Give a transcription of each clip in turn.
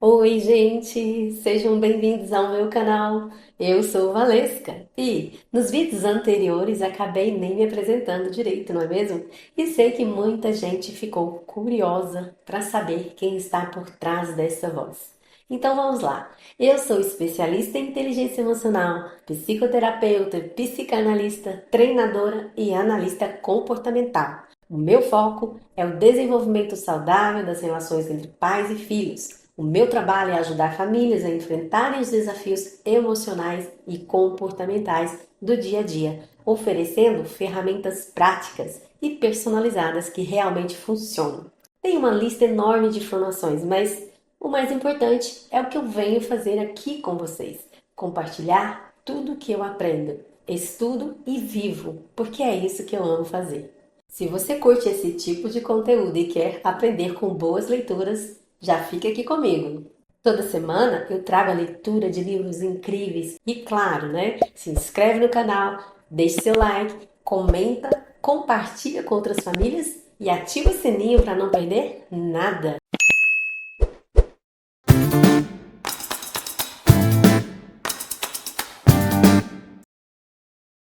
Oi, gente! Sejam bem-vindos ao meu canal. Eu sou Valesca e nos vídeos anteriores acabei nem me apresentando direito, não é mesmo? E sei que muita gente ficou curiosa para saber quem está por trás dessa voz. Então vamos lá. Eu sou especialista em inteligência emocional, psicoterapeuta, psicanalista, treinadora e analista comportamental. O meu foco é o desenvolvimento saudável das relações entre pais e filhos. O meu trabalho é ajudar famílias a enfrentarem os desafios emocionais e comportamentais do dia a dia, oferecendo ferramentas práticas e personalizadas que realmente funcionam. Tem uma lista enorme de informações, mas o mais importante é o que eu venho fazer aqui com vocês: compartilhar tudo o que eu aprendo, estudo e vivo, porque é isso que eu amo fazer. Se você curte esse tipo de conteúdo e quer aprender com boas leituras, já fica aqui comigo. Toda semana eu trago a leitura de livros incríveis e, claro, né? Se inscreve no canal, deixe seu like, comenta, compartilha com outras famílias e ativa o sininho para não perder nada.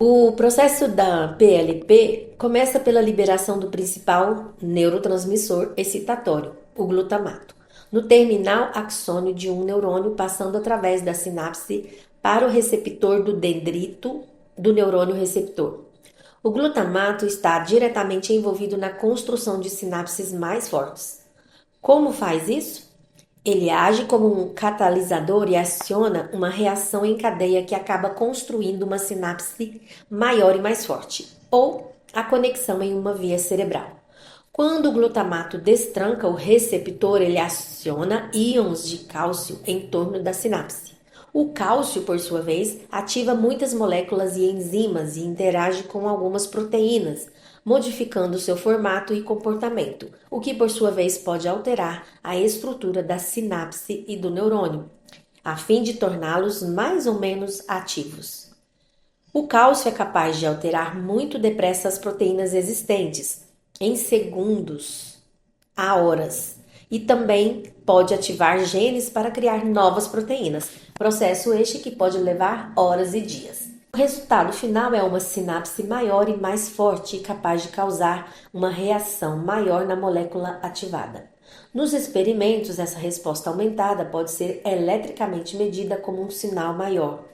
O processo da PLP começa pela liberação do principal neurotransmissor excitatório, o glutamato, no terminal axônio de um neurônio, passando através da sinapse para o receptor do dendrito do neurônio receptor. O glutamato está diretamente envolvido na construção de sinapses mais fortes. Como faz isso? Ele age como um catalisador e aciona uma reação em cadeia que acaba construindo uma sinapse maior e mais forte, ou a conexão em uma via cerebral. Quando o glutamato destranca o receptor, ele aciona íons de cálcio em torno da sinapse. O cálcio, por sua vez, ativa muitas moléculas e enzimas e interage com algumas proteínas, modificando seu formato e comportamento, o que por sua vez pode alterar a estrutura da sinapse e do neurônio, a fim de torná-los mais ou menos ativos. O cálcio é capaz de alterar muito depressa as proteínas existentes, em segundos a horas, e também pode ativar genes para criar novas proteínas, processo este que pode levar horas e dias. O resultado final é uma sinapse maior e mais forte e capaz de causar uma reação maior na molécula ativada. Nos experimentos, essa resposta aumentada pode ser eletricamente medida como um sinal maior.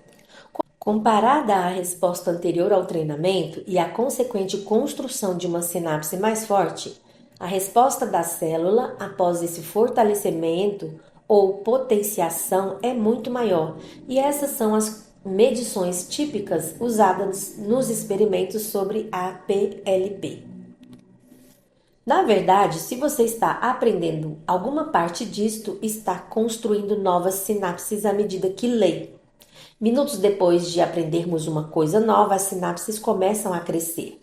Comparada à resposta anterior ao treinamento e à consequente construção de uma sinapse mais forte, a resposta da célula após esse fortalecimento ou potenciação é muito maior, e essas são as medições típicas usadas nos experimentos sobre a PLP. Na verdade, se você está aprendendo alguma parte disto, está construindo novas sinapses à medida que lê. Minutos depois de aprendermos uma coisa nova, as sinapses começam a crescer.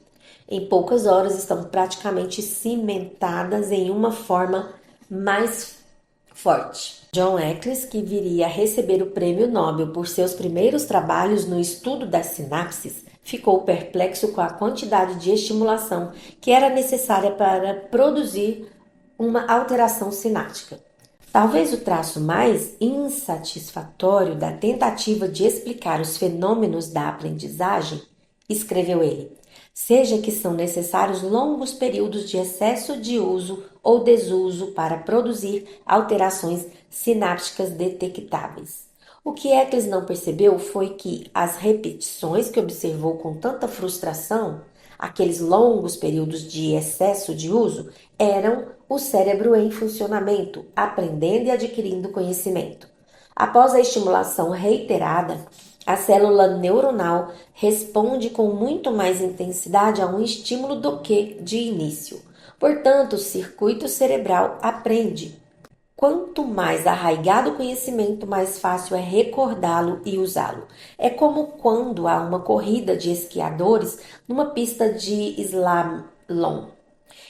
Em poucas horas estão praticamente cimentadas em uma forma mais forte. John Eccles, que viria a receber o prêmio Nobel por seus primeiros trabalhos no estudo das sinapses, ficou perplexo com a quantidade de estimulação que era necessária para produzir uma alteração sináptica. Talvez o traço mais insatisfatório da tentativa de explicar os fenômenos da aprendizagem, escreveu ele, seja que são necessários longos períodos de excesso de uso ou desuso para produzir alterações sinápticas detectáveis. O que Eccles não percebeu foi que as repetições que observou com tanta frustração, aqueles longos períodos de excesso de uso, eram o cérebro em funcionamento, aprendendo e adquirindo conhecimento. Após a estimulação reiterada, a célula neuronal responde com muito mais intensidade a um estímulo do que de início. Portanto, o circuito cerebral aprende. Quanto mais arraigado o conhecimento, mais fácil é recordá-lo e usá-lo. É como quando há uma corrida de esquiadores numa pista de slalom.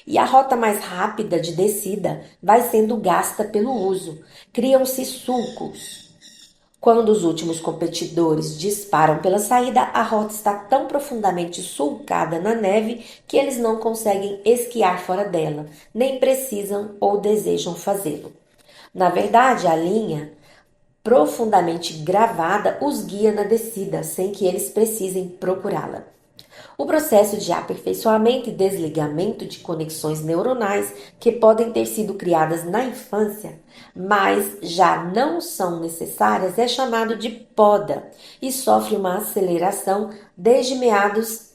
E a rota mais rápida de descida vai sendo gasta pelo uso. Criam-se sulcos. Quando os últimos competidores disparam pela saída, a rota está tão profundamente sulcada na neve que eles não conseguem esquiar fora dela, nem precisam ou desejam fazê-lo. Na verdade, a linha profundamente gravada os guia na descida, sem que eles precisem procurá-la. O processo de aperfeiçoamento e desligamento de conexões neuronais que podem ter sido criadas na infância, mas já não são necessárias, é chamado de poda e sofre uma aceleração desde meados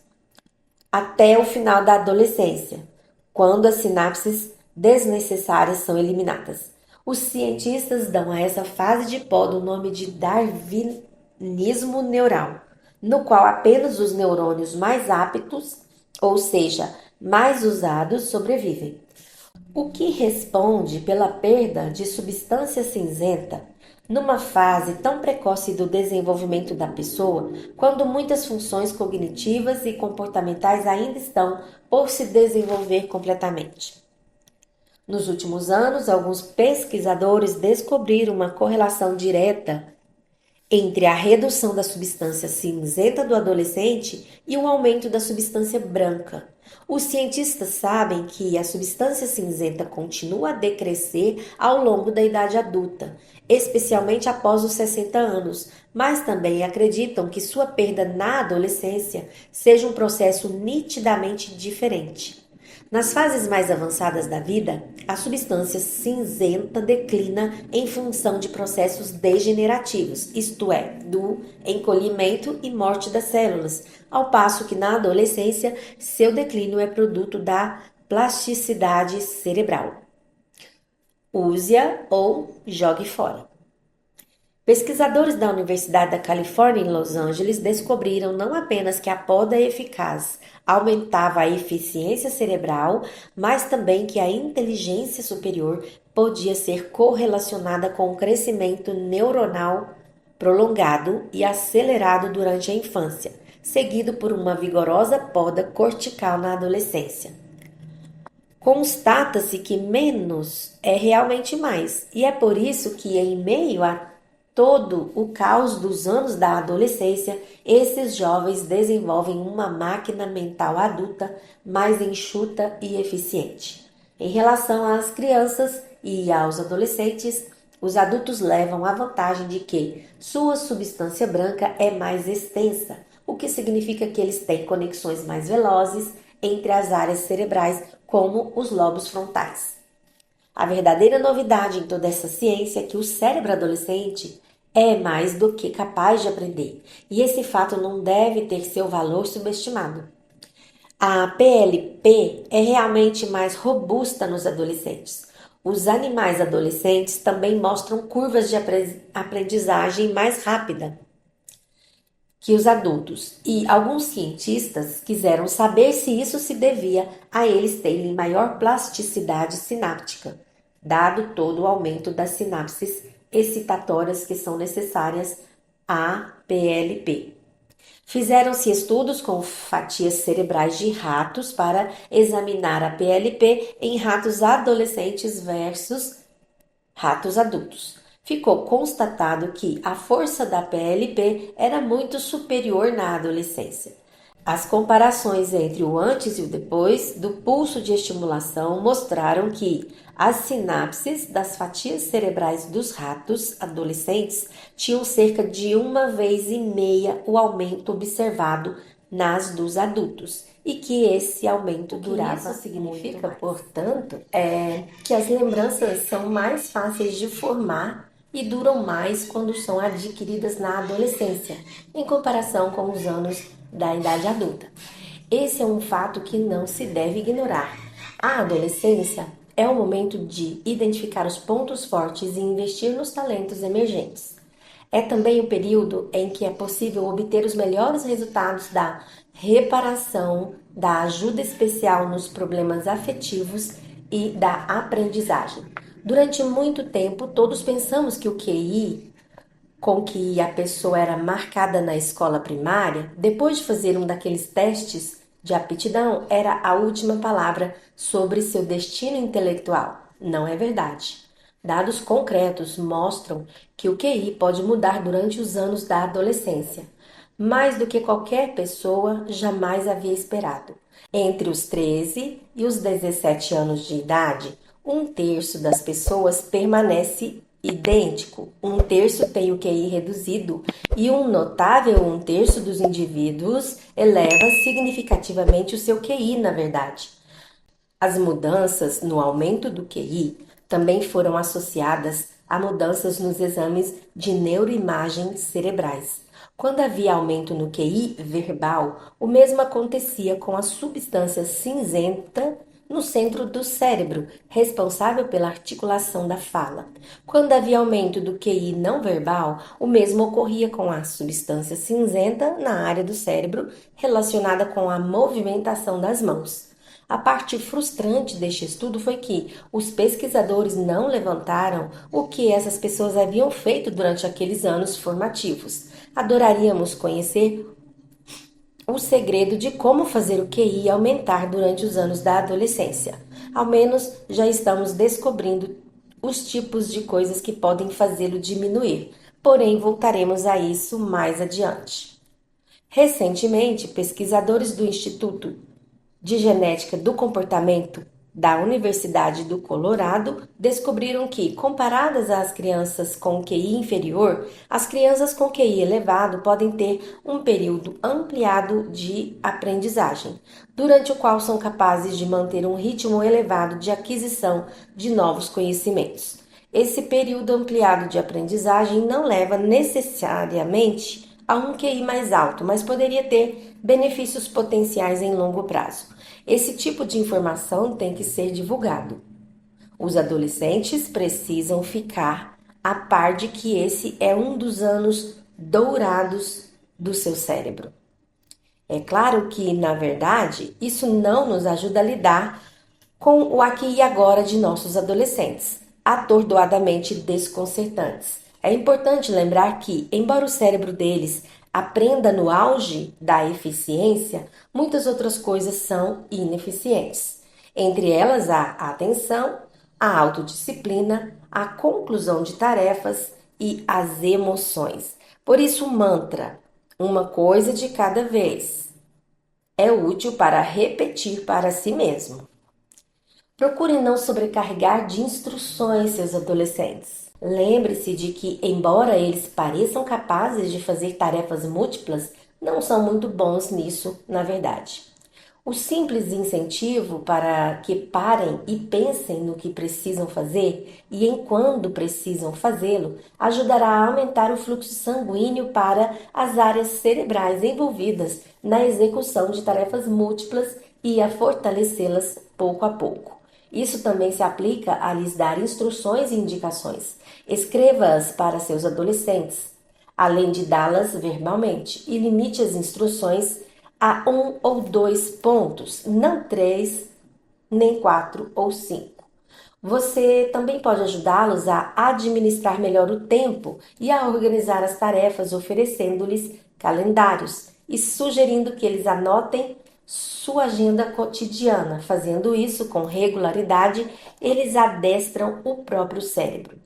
até o final da adolescência, quando as sinapses desnecessárias são eliminadas. Os cientistas dão a essa fase de poda o nome de darwinismo neural, no qual apenas os neurônios mais aptos, ou seja, mais usados, sobrevivem. O que responde pela perda de substância cinzenta numa fase tão precoce do desenvolvimento da pessoa, quando muitas funções cognitivas e comportamentais ainda estão por se desenvolver completamente. Nos últimos anos, alguns pesquisadores descobriram uma correlação direta entre a redução da substância cinzenta do adolescente e o aumento da substância branca. Os cientistas sabem que a substância cinzenta continua a decrescer ao longo da idade adulta, especialmente após os 60 anos, mas também acreditam que sua perda na adolescência seja um processo nitidamente diferente. Nas fases mais avançadas da vida, a substância cinzenta declina em função de processos degenerativos, isto é, do encolhimento e morte das células, ao passo que na adolescência seu declínio é produto da plasticidade cerebral. Use-a ou jogue fora. Pesquisadores da Universidade da Califórnia em Los Angeles descobriram não apenas que a poda eficaz aumentava a eficiência cerebral, mas também que a inteligência superior podia ser correlacionada com o crescimento neuronal prolongado e acelerado durante a infância, seguido por uma vigorosa poda cortical na adolescência. Constata-se que menos é realmente mais, e é por isso que, em meio a todo o caos dos anos da adolescência, esses jovens desenvolvem uma máquina mental adulta mais enxuta e eficiente. Em relação às crianças e aos adolescentes, os adultos levam a vantagem de que sua substância branca é mais extensa, o que significa que eles têm conexões mais velozes entre as áreas cerebrais, como os lobos frontais. A verdadeira novidade em toda essa ciência é que o cérebro adolescente é mais do que capaz de aprender, e esse fato não deve ter seu valor subestimado. A PLP é realmente mais robusta nos adolescentes. Os animais adolescentes também mostram curvas de aprendizagem mais rápida que os adultos, e alguns cientistas quiseram saber se isso se devia a eles terem maior plasticidade sináptica, dado todo o aumento das sinapses excitatórias que são necessárias à PLP. Fizeram-se estudos com fatias cerebrais de ratos para examinar a PLP em ratos adolescentes versus ratos adultos. Ficou constatado que a força da PLP era muito superior na adolescência. As comparações entre o antes e o depois do pulso de estimulação mostraram que as sinapses das fatias cerebrais dos ratos adolescentes tinham cerca de 1,5 vezes o aumento observado nas dos adultos, e que esse aumento durava. Isso significa, portanto, que as lembranças são mais fáceis de formar e duram mais quando são adquiridas na adolescência, em comparação com os anos da idade adulta. Esse é um fato que não se deve ignorar. A adolescência é o momento de identificar os pontos fortes e investir nos talentos emergentes. É também o período em que é possível obter os melhores resultados da reparação, da ajuda especial nos problemas afetivos e da aprendizagem. Durante muito tempo, todos pensamos que o QI com que a pessoa era marcada na escola primária, depois de fazer um daqueles testes de aptidão, era a última palavra sobre seu destino intelectual. Não é verdade. Dados concretos mostram que o QI pode mudar durante os anos da adolescência, mais do que qualquer pessoa jamais havia esperado. Entre os 13 e os 17 anos de idade, Um terço das pessoas permanece idêntico, um terço tem o QI reduzido e um notável um terço dos indivíduos eleva significativamente o seu QI, na verdade. As mudanças no aumento do QI também foram associadas a mudanças nos exames de neuroimagem cerebrais. Quando havia aumento no QI verbal, o mesmo acontecia com a substância cinzenta no centro do cérebro, responsável pela articulação da fala. Quando havia aumento do QI não verbal, o mesmo ocorria com a substância cinzenta na área do cérebro relacionada com a movimentação das mãos. A parte frustrante deste estudo foi que os pesquisadores não levantaram o que essas pessoas haviam feito durante aqueles anos formativos. Adoraríamos conhecer o segredo de como fazer o QI aumentar durante os anos da adolescência. Ao menos já estamos descobrindo os tipos de coisas que podem fazê-lo diminuir. Porém, voltaremos a isso mais adiante. Recentemente, pesquisadores do Instituto de Genética do Comportamento da Universidade do Colorado descobriram que, comparadas às crianças com QI inferior, as crianças com QI elevado podem ter um período ampliado de aprendizagem, durante o qual são capazes de manter um ritmo elevado de aquisição de novos conhecimentos. Esse período ampliado de aprendizagem não leva necessariamente a um QI mais alto, mas poderia ter benefícios potenciais em longo prazo. Esse tipo de informação tem que ser divulgado. Os adolescentes precisam ficar a par de que esse é um dos anos dourados do seu cérebro. É claro que, na verdade, isso não nos ajuda a lidar com o aqui e agora de nossos adolescentes, atordoadamente desconcertantes. É importante lembrar que, embora o cérebro deles aprenda no auge da eficiência, muitas outras coisas são ineficientes. Entre elas a atenção, a autodisciplina, a conclusão de tarefas e as emoções. Por isso, o mantra, uma coisa de cada vez, é útil para repetir para si mesmo. Procure não sobrecarregar de instruções seus adolescentes. Lembre-se de que, embora eles pareçam capazes de fazer tarefas múltiplas, não são muito bons nisso, na verdade. O simples incentivo para que parem e pensem no que precisam fazer e em quando precisam fazê-lo ajudará a aumentar o fluxo sanguíneo para as áreas cerebrais envolvidas na execução de tarefas múltiplas e a fortalecê-las pouco a pouco. Isso também se aplica a lhes dar instruções e indicações. Escreva-as para seus adolescentes, além de dá-las verbalmente, e limite as instruções a 1 ou 2 pontos, não 3, nem 4 ou 5. Você também pode ajudá-los a administrar melhor o tempo e a organizar as tarefas, oferecendo-lhes calendários e sugerindo que eles anotem sua agenda cotidiana. Fazendo isso com regularidade, eles adestram o próprio cérebro.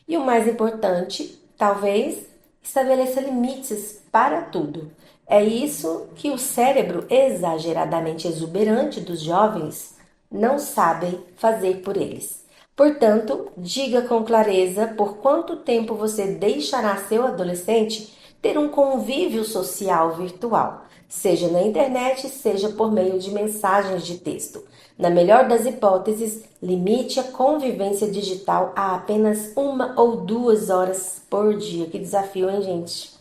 E o mais importante, talvez, estabeleça limites para tudo. É isso que o cérebro exageradamente exuberante dos jovens não sabem fazer por eles. Portanto, diga com clareza por quanto tempo você deixará seu adolescente ter um convívio social virtual, seja na internet, seja por meio de mensagens de texto. Na melhor das hipóteses, limite a convivência digital a apenas 1 ou 2 horas por dia. Que desafio, hein, gente?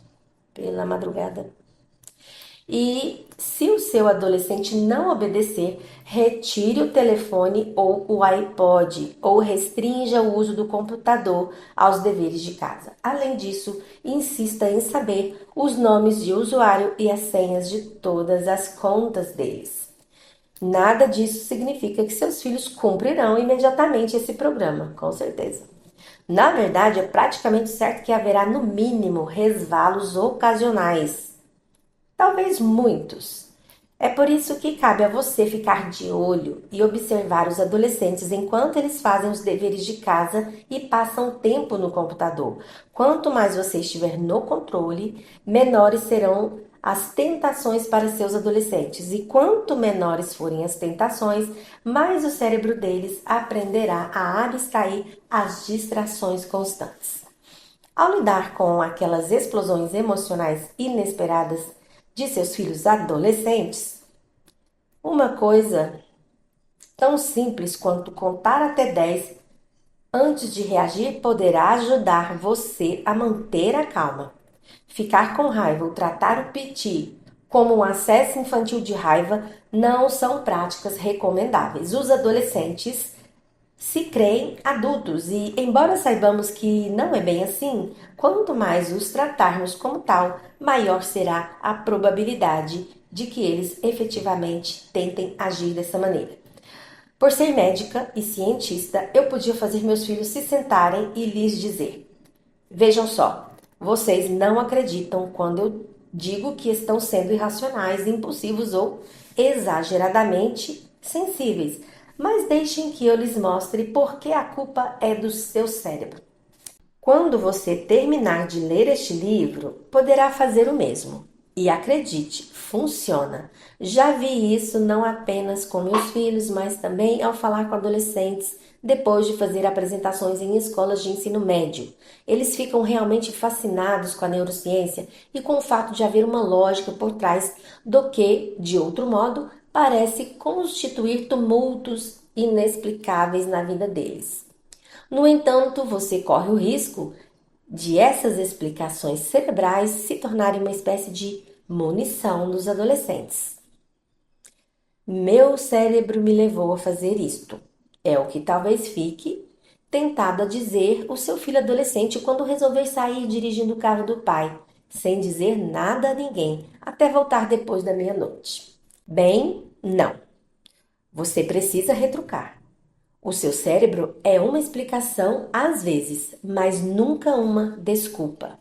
Pela madrugada. E se o seu adolescente não obedecer, retire o telefone ou o iPod ou restrinja o uso do computador aos deveres de casa. Além disso, insista em saber os nomes de usuário e as senhas de todas as contas deles. Nada disso significa que seus filhos cumprirão imediatamente esse programa, com certeza. Na verdade, é praticamente certo que haverá no mínimo resvalos ocasionais. Talvez muitos. É por isso que cabe a você ficar de olho e observar os adolescentes enquanto eles fazem os deveres de casa e passam tempo no computador. Quanto mais você estiver no controle, menores serão as tentações para seus adolescentes. E quanto menores forem as tentações, mais o cérebro deles aprenderá a abstrair as distrações constantes. Ao lidar com aquelas explosões emocionais inesperadas de seus filhos adolescentes, uma coisa tão simples quanto contar até 10 antes de reagir poderá ajudar você a manter a calma. Ficar com raiva ou tratar o piti como um acesso infantil de raiva não são práticas recomendáveis. Os adolescentes se creem adultos e, embora saibamos que não é bem assim, quanto mais os tratarmos como tal, maior será a probabilidade de que eles efetivamente tentem agir dessa maneira. Por ser médica e cientista, eu podia fazer meus filhos se sentarem e lhes dizer: vejam só, vocês não acreditam quando eu digo que estão sendo irracionais, impulsivos ou exageradamente sensíveis, mas deixem que eu lhes mostre por que a culpa é do seu cérebro. Quando você terminar de ler este livro, poderá fazer o mesmo. E acredite, funciona. Já vi isso não apenas com meus filhos, mas também ao falar com adolescentes depois de fazer apresentações em escolas de ensino médio. Eles ficam realmente fascinados com a neurociência e com o fato de haver uma lógica por trás do que, de outro modo, parece constituir tumultos inexplicáveis na vida deles. No entanto, você corre o risco de essas explicações cerebrais se tornarem uma espécie de munição dos adolescentes. Meu cérebro me levou a fazer isto. É o que talvez fique tentado a dizer o seu filho adolescente quando resolver sair dirigindo o carro do pai, sem dizer nada a ninguém, até voltar depois da meia-noite. Bem, não. Você precisa retrucar. O seu cérebro é uma explicação às vezes, mas nunca uma desculpa.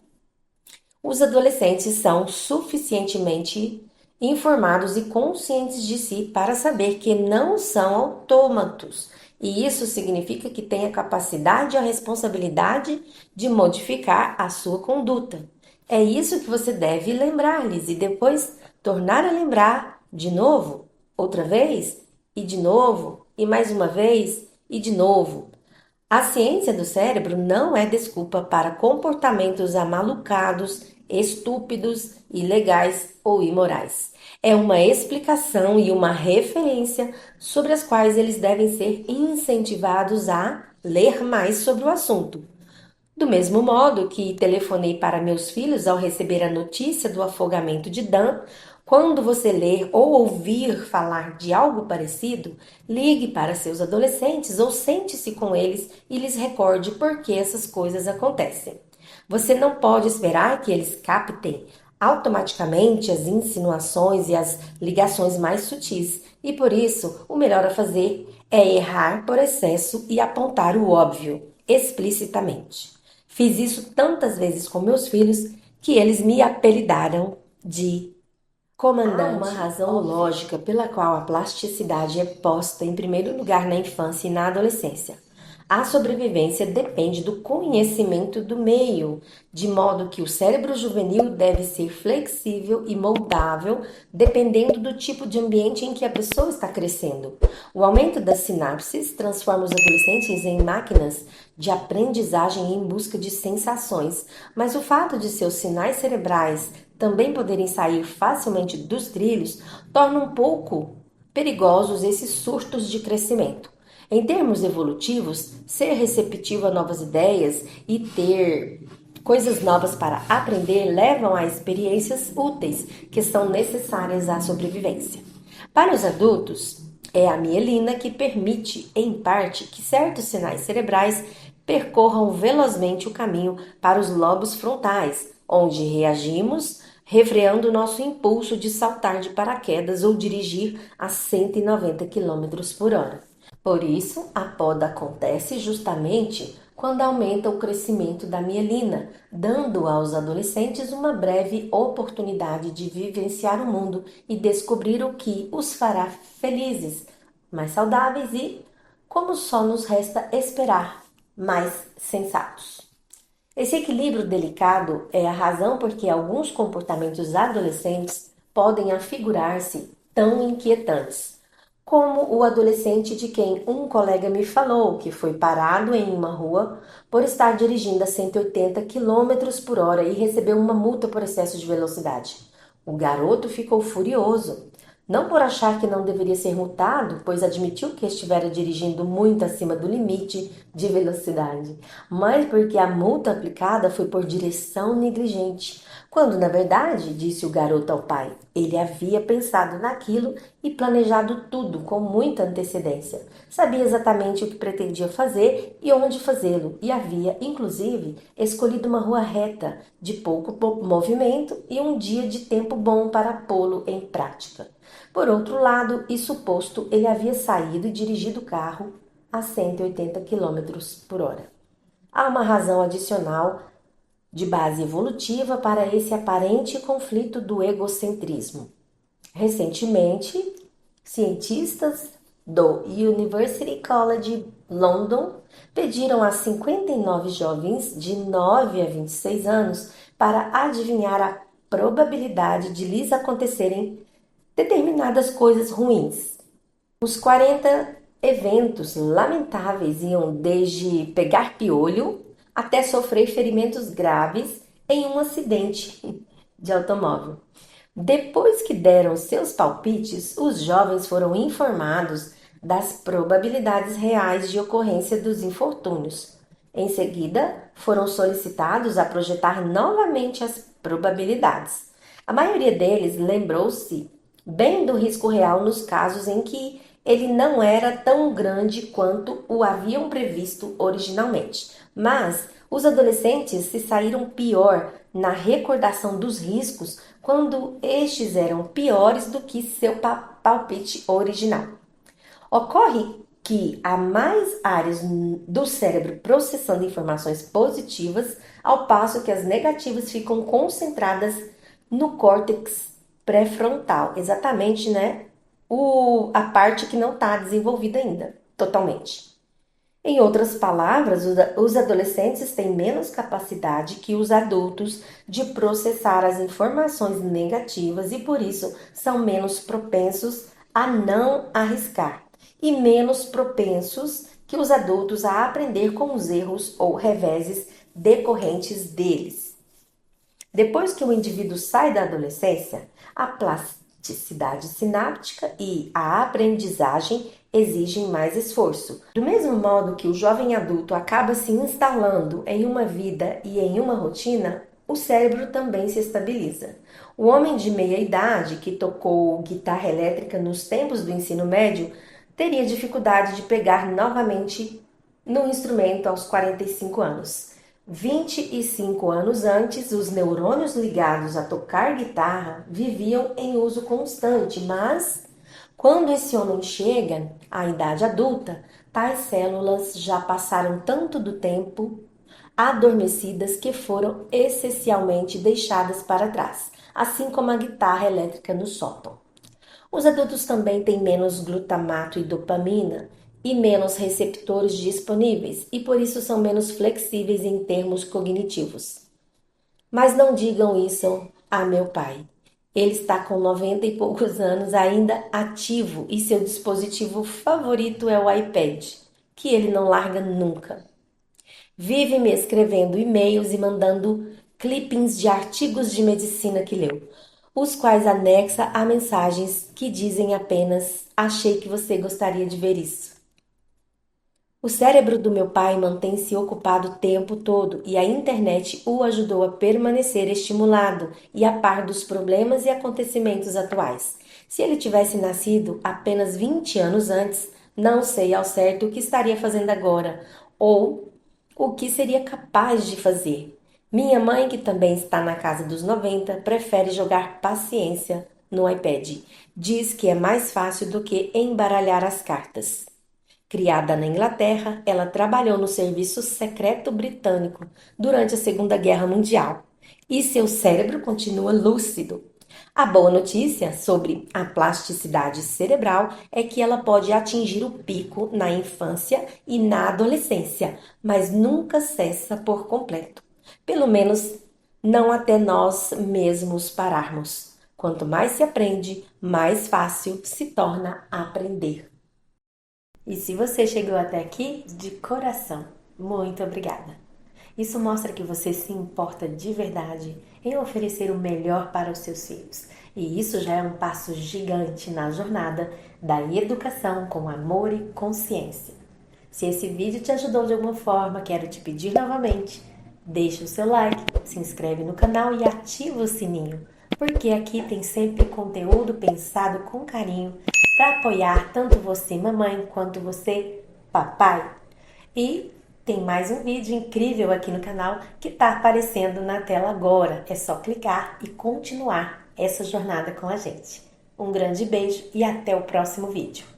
Os adolescentes são suficientemente informados e conscientes de si para saber que não são autômatos, e isso significa que têm a capacidade e a responsabilidade de modificar a sua conduta. É isso que você deve lembrar-lhes e depois tornar a lembrar de novo, outra vez, e de novo, e mais uma vez, e de novo. A ciência do cérebro não é desculpa para comportamentos amalucados, estúpidos, ilegais ou imorais. É uma explicação e uma referência sobre as quais eles devem ser incentivados a ler mais sobre o assunto. Do mesmo modo que telefonei para meus filhos ao receber a notícia do afogamento de Dan, quando você ler ou ouvir falar de algo parecido, ligue para seus adolescentes ou sente-se com eles e lhes recorde por que essas coisas acontecem. Você não pode esperar que eles captem automaticamente as insinuações e as ligações mais sutis, e por isso o melhor a fazer é errar por excesso e apontar o óbvio explicitamente. Fiz isso tantas vezes com meus filhos que eles me apelidaram de comandante. Há uma razão lógica pela qual a plasticidade é posta em primeiro lugar na infância e na adolescência. A sobrevivência depende do conhecimento do meio, de modo que o cérebro juvenil deve ser flexível e moldável, dependendo do tipo de ambiente em que a pessoa está crescendo. O aumento das sinapses transforma os adolescentes em máquinas de aprendizagem em busca de sensações, mas o fato de seus sinais cerebrais também poderem sair facilmente dos trilhos torna um pouco perigosos esses surtos de crescimento. Em termos evolutivos, ser receptivo a novas ideias e ter coisas novas para aprender levam a experiências úteis que são necessárias à sobrevivência. Para os adultos, é a mielina que permite, em parte, que certos sinais cerebrais percorram velozmente o caminho para os lobos frontais, onde reagimos, refreando nosso impulso de saltar de paraquedas ou dirigir a 190 km por hora. Por isso, a poda acontece justamente quando aumenta o crescimento da mielina, dando aos adolescentes uma breve oportunidade de vivenciar o mundo e descobrir o que os fará felizes, mais saudáveis e, como só nos resta esperar, mais sensatos. Esse equilíbrio delicado é a razão por que alguns comportamentos adolescentes podem afigurar-se tão inquietantes, como o adolescente de quem um colega me falou que foi parado em uma rua por estar dirigindo a 180 quilômetros por hora e recebeu uma multa por excesso de velocidade. O garoto ficou furioso, não por achar que não deveria ser multado, pois admitiu que estivera dirigindo muito acima do limite de velocidade, mas porque a multa aplicada foi por direção negligente, quando na verdade, disse o garoto ao pai, ele havia pensado naquilo e planejado tudo com muita antecedência. Sabia exatamente o que pretendia fazer e onde fazê-lo, e havia, inclusive, escolhido uma rua reta, de pouco movimento e um dia de tempo bom para pô-lo em prática. Por outro lado, e suposto, ele havia saído e dirigido o carro a 180 quilômetros por hora. Há uma razão adicional de base evolutiva para esse aparente conflito do egocentrismo. Recentemente, cientistas do University College London pediram a 59 jovens de 9 a 26 anos para adivinhar a probabilidade de lhes acontecerem determinadas coisas ruins. Os 40 eventos lamentáveis iam desde pegar piolho até sofrer ferimentos graves em um acidente de automóvel. Depois que deram seus palpites, os jovens foram informados das probabilidades reais de ocorrência dos infortúnios. Em seguida, foram solicitados a projetar novamente as probabilidades. A maioria deles lembrou-se bem do risco real nos casos em que ele não era tão grande quanto o haviam previsto originalmente. Mas os adolescentes se saíram pior na recordação dos riscos quando estes eram piores do que seu palpite original. Ocorre que há mais áreas do cérebro processando informações positivas, ao passo que as negativas ficam concentradas no córtex pré-frontal, exatamente, né? A parte que não está desenvolvida ainda, totalmente. Em outras palavras, os adolescentes têm menos capacidade que os adultos de processar as informações negativas e, por isso, são menos propensos a não arriscar e menos propensos que os adultos a aprender com os erros ou reveses decorrentes deles. Depois que o indivíduo sai da adolescência, a plasticidade sináptica e a aprendizagem exigem mais esforço. Do mesmo modo que o jovem adulto acaba se instalando em uma vida e em uma rotina, o cérebro também se estabiliza. O homem de meia idade que tocou guitarra elétrica nos tempos do ensino médio teria dificuldade de pegar novamente no instrumento aos 45 anos. 25 anos antes, os neurônios ligados a tocar guitarra viviam em uso constante, mas quando esse homem chega à idade adulta, tais células já passaram tanto do tempo adormecidas que foram essencialmente deixadas para trás, assim como a guitarra elétrica no sótão. Os adultos também têm menos glutamato e dopamina e menos receptores disponíveis e por isso são menos flexíveis em termos cognitivos. Mas não digam isso a meu pai. Ele está com 90 e poucos anos ainda ativo e seu dispositivo favorito é o iPad, que ele não larga nunca. Vive me escrevendo e-mails e mandando clippings de artigos de medicina que leu, os quais anexa a mensagens que dizem apenas: achei que você gostaria de ver isso. O cérebro do meu pai mantém-se ocupado o tempo todo e a internet o ajudou a permanecer estimulado e a par dos problemas e acontecimentos atuais. Se ele tivesse nascido apenas 20 anos antes, não sei ao certo o que estaria fazendo agora ou o que seria capaz de fazer. Minha mãe, que também está na casa dos 90, prefere jogar paciência no iPad. Diz que é mais fácil do que embaralhar as cartas. Criada na Inglaterra, ela trabalhou no Serviço Secreto Britânico durante a Segunda Guerra Mundial e seu cérebro continua lúcido. A boa notícia sobre a plasticidade cerebral é que ela pode atingir o pico na infância e na adolescência, mas nunca cessa por completo. Pelo menos não até nós mesmos pararmos. Quanto mais se aprende, mais fácil se torna aprender. E se você chegou até aqui, de coração, muito obrigada. Isso mostra que você se importa de verdade em oferecer o melhor para os seus filhos. E isso já é um passo gigante na jornada da educação com amor e consciência. Se esse vídeo te ajudou de alguma forma, quero te pedir novamente, deixa o seu like, se inscreve no canal e ativa o sininho, porque aqui tem sempre conteúdo pensado com carinho para apoiar tanto você, mamãe, quanto você, papai. E tem mais um vídeo incrível aqui no canal que está aparecendo na tela agora. É só clicar e continuar essa jornada com a gente. Um grande beijo e até o próximo vídeo.